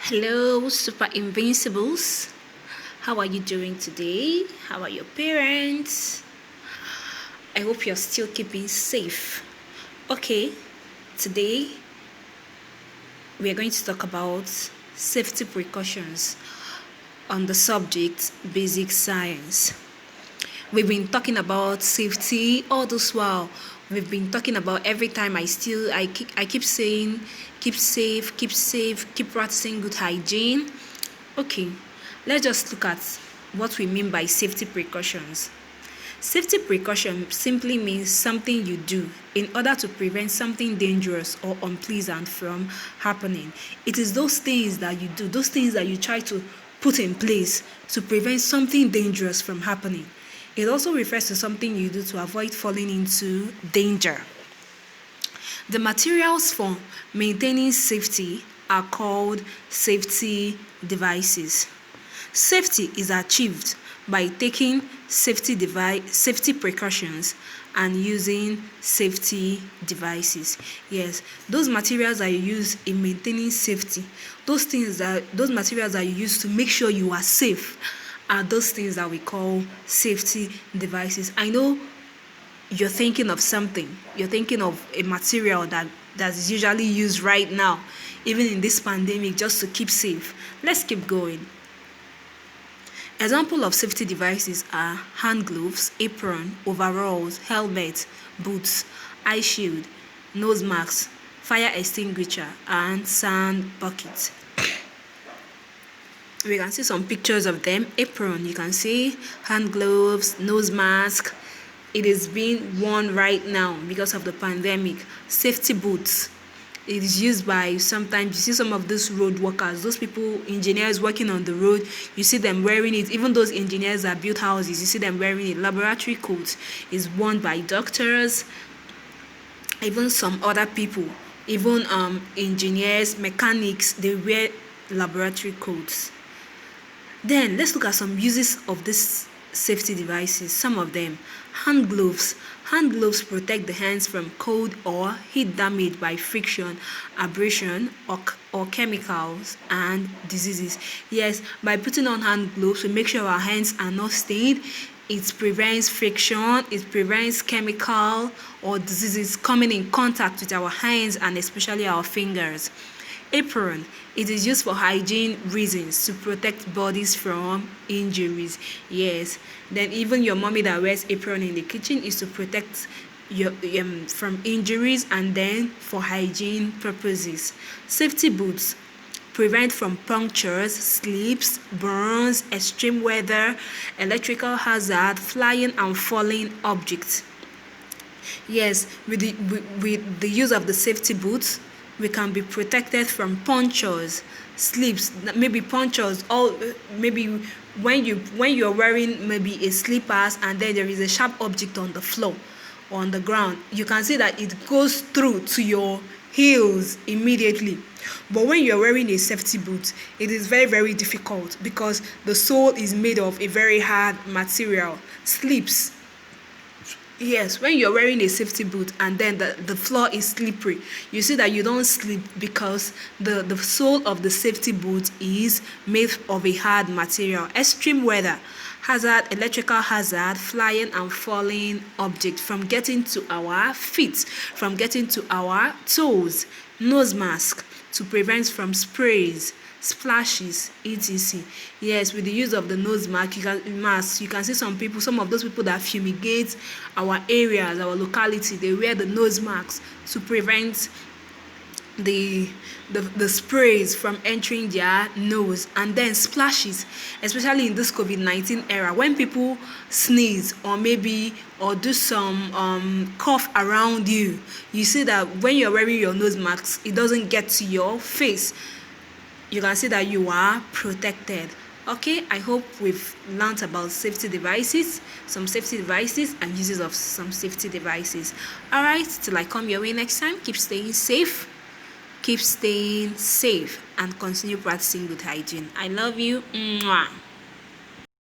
Hello, Super Invincibles. How are you doing today? How are your parents? I hope you're still keeping safe. Okay, today we are going to talk about safety precautions on the subject basic science. We've been talking about safety all this while. We've been talking about every time I keep saying keep safe, keep practicing good hygiene. Okay, let's just look at what we mean by safety precautions. Safety precaution simply means something you do in order to prevent something dangerous or unpleasant from happening. It is those things that you do, those things that you try to put in place to prevent something dangerous from happening. It also refers to something you do to avoid falling into danger. The materials for maintaining safety are called safety devices. Safety is achieved by taking safety precautions and using safety devices. Yes, those materials that you use in maintaining safety, those materials that you use to make sure you are safe are those things that we call safety devices. I know you're thinking of something. You're thinking of a material that's usually used right now, even in this pandemic, just to keep safe. Let's keep going. Example of safety devices are hand gloves, apron, overalls, helmet, boots, eye shield, nose masks, fire extinguisher, and sand bucket. We can see some pictures of them. Apron, you can see hand gloves, nose mask. It is being worn right now because of the pandemic. Safety boots. It is used by, sometimes you see some of those road workers, those people, engineers working on the road, you see them wearing it. Even those engineers that build houses, you see them wearing it. Laboratory coats is worn by doctors, even some other people, even engineers, mechanics, they wear laboratory coats. Then let's look at some uses of these safety devices. Some of them. Hand gloves. Hand gloves protect the hands from cold or heat damage by friction, abrasion, or chemicals and diseases. Yes, by putting on hand gloves, we make sure our hands are not stained. It prevents friction, it prevents chemical or diseases coming in contact with our hands and especially our fingers. Apron. It is used for hygiene reasons to protect bodies from injuries. Yes. Then even your mommy that wears apron in the kitchen is to protect your from injuries and then for hygiene purposes. Safety boots prevent from punctures, slips, burns, extreme weather, electrical hazard, flying and falling objects. Yes, with the use of the safety boots, we can be protected from punctures, slips, maybe punctures, or maybe when you're wearing maybe a slippers and then there is a sharp object on the floor or on the ground, you can see that it goes through to your heels immediately. But when you're wearing a safety boot, it is very, very difficult because the sole is made of a very hard material. Slips. Yes, when you're wearing a safety boot and then the floor is slippery, you see that you don't slip because the sole of the safety boot is made of a hard material. Extreme weather, hazard, electrical hazard, flying and falling object from getting to our feet, from getting to our toes. Nose mask to prevent from sprays, splashes, etc. Yes, with the use of the nose mask, you can see some of those people that fumigate our areas, our locality, they wear the nose masks to prevent the sprays from entering their nose. And then splashes, especially in this COVID-19 era, when people sneeze or do some cough around you, you see that when you're wearing your nose mask, it doesn't get to your face. You can see that you are protected. Okay, I hope we've learned about safety devices, some safety devices and uses of some safety devices. All right, till I come your way next time, keep staying safe, and continue practicing good hygiene. I love you. Mwah.